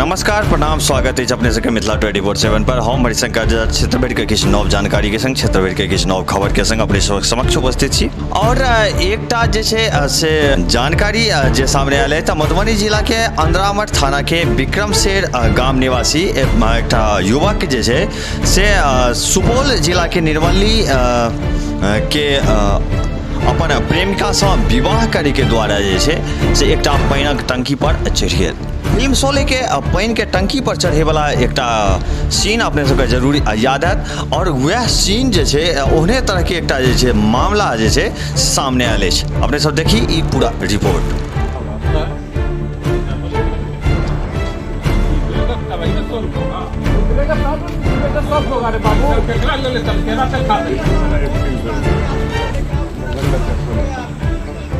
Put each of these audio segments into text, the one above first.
नमस्कार प्रणाम स्वागत है अपने सबके मिथिला 24/7 पर हम हरिशंकर क्षेत्रभर के किछु नव जानकारी के संग क्षेत्रभर के किछु नव खबर के संग अपने समक्ष उपस्थित छी और एकटा जे छै से जानकारी जे सामने आयल है मधुबनी जिला के अंद्रामठ थाना के विक्रमशेर गाम निवासी एकटा युवक जे छै से सुपौल जिला के निर्मली के अपन प्रेमिका से विवाह करे के द्वारा जे छै से एकटा पानिक टंकी पर चढ़ि गेल। फिल्म शोले के पानी के टंकी पर चढ़े वाला एकटा सीन अपने सबके जरूरी याद है और वह सीन जे छै ओहने तरह के एकटा जे छै मामला जे छै सामने आयल अछि। अपने सब देखी ई पूरा रिपोर्ट।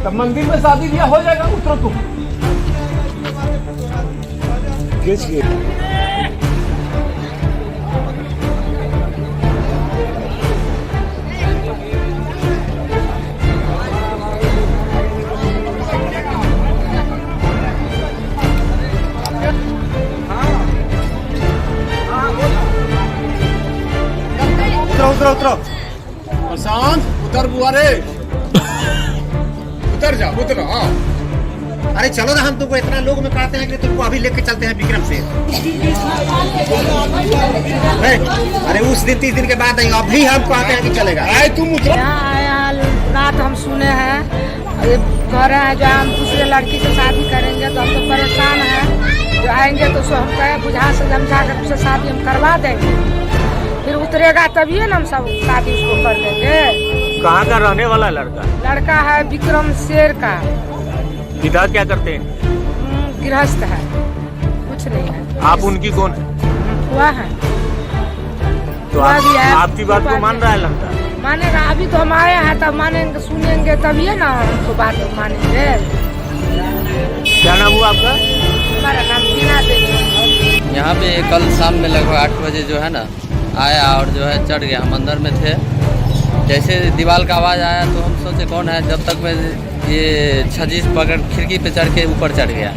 तब मंदिर में शादी ब्याह हो जाएगा, उतरो तुम। उतरो उतरो प्रशांत उतर बुआरे उतर जाओ उतरो। हाँ अरे चलो ना, हम तुमको इतना लोग में कहते हैं कि तुमको अभी लेके चलते हैं विक्रम से। अरे उस दिन 30 दिन के बाद नहीं, अभी हम कहते हैं कि चलेगा। आए तुम उतरो। यहाँ आया रात हम सुने हैं ये कह रहे हैं जो हम दूसरे लड़की से शादी करेंगे तो हम तो परेशान हैं, जो आएंगे तो उसको हम कहें बुझा से समझा कर उससे शादी हम करवा देंगे, फिर उतरेगा तभी ना हम सब शादी उसको कर देंगे। कहाँ का रहने वाला लड़का? लड़का है विक्रमशेर का। पिता क्या करते हैं? गृहस्थ है, कुछ नहीं है। आप उनकी कौन है? हुआ है तो आपकी बात को मान रहा है लगता है? मानेगा, अभी तो हम आए हैं तब मानेंगे सुनेंगे तभी ना हमको बात मानेंगे। क्या नाम हुआ आपका? हमारा नाम बीना देवी। यहाँ पे कल शाम में लगभग 8 बजे जो है ना आया और जो है चढ़ गया। हम अंदर में थे, जैसे दीवार का आवाज़ आया तो हम सोचे कौन है, जब तक मैं ये छजीस पकड़ खिड़की पे चढ़ के ऊपर चढ़ गया।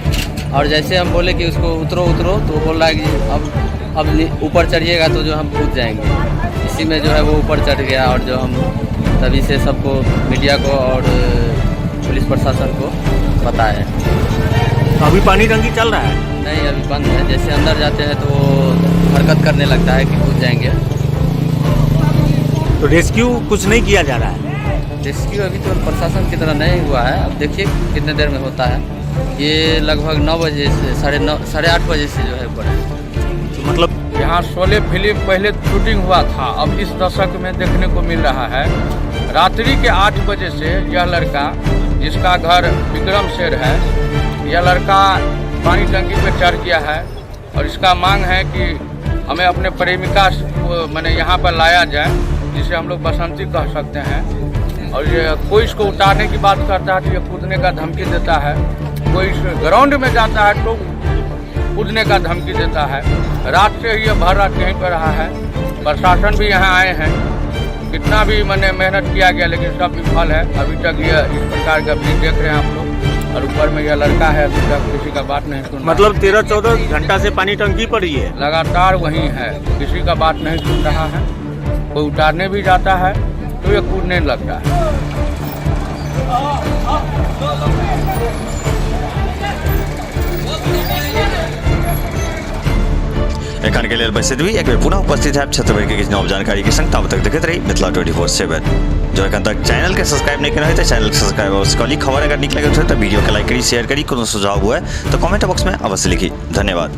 और जैसे हम बोले कि उसको उतरो उतरो तो बोल रहा है कि अब ऊपर चढ़िएगा तो जो हम कूद जाएंगे। इसी में जो है वो ऊपर चढ़ गया और जो हम तभी से सबको, मीडिया को और पुलिस प्रशासन को बताया। अभी पानी टंकी चल रहा है? नहीं, अभी बंद है। जैसे अंदर जाते हैं तो वो हरकत करने लगता है कि कूद जाएंगे। तो रेस्क्यू कुछ नहीं किया जा रहा है? रेस्क्यू अभी तो प्रशासन की तरह नहीं हुआ है, अब देखिए कितने देर में होता है। ये लगभग 9 बजे से 8:30 बजे से जो है ऊपर है। तो मतलब यहाँ शोले फिल्म पहले शूटिंग हुआ था, अब इस दशक में देखने को मिल रहा है। रात्रि के 8 बजे से यह लड़का जिसका घर विक्रमशेर है, यह लड़का पानी टंकी पर चढ़ गया है और इसका मांग है कि हमें अपने प्रेमिका को मैंने यहाँ पर लाया जाए, जिसे हम लोग बसंती कह सकते हैं। और ये कोई इसको उतारने की बात करता है तो ये कूदने का धमकी देता है, कोई इस ग्राउंड में जाता है तो कूदने का धमकी देता है। रात से ये भर रात यहीं पर रहा है। प्रशासन भी यहाँ आए हैं, कितना भी मैंने मेहनत किया गया लेकिन सब विफल है। अभी तक ये इस प्रकार का भी देख रहे हैं आप लोग। और ऊपर में यह लड़का है, अभी तक किसी का बात नहीं सुन रहा। मतलब 13-14 घंटा से पानी टंकी पर ही है? लगातार वहीं है, किसी का बात नहीं सुन रहा है। कोई उतारने भी जाता है तो ये कूदने लगता है। एखन के लिए बस इतनी। एक बेर पुनः उपस्थित है क्षेत्रभर के किछु नव जानकारी के संग। तब तक देखते रही मिथिला 24/7। जो एखन तक चैनल के सब्सक्राइब नहीं किया है तो चैनल के सब्सक्राइब अवश्य करी। खबर अगर निक लगे तो वीडियो के लाइक करी, शेयर करी। कोनो सुझाव हुआ है तो कमेंट बॉक्स में अवश्य लिखी। धन्यवाद।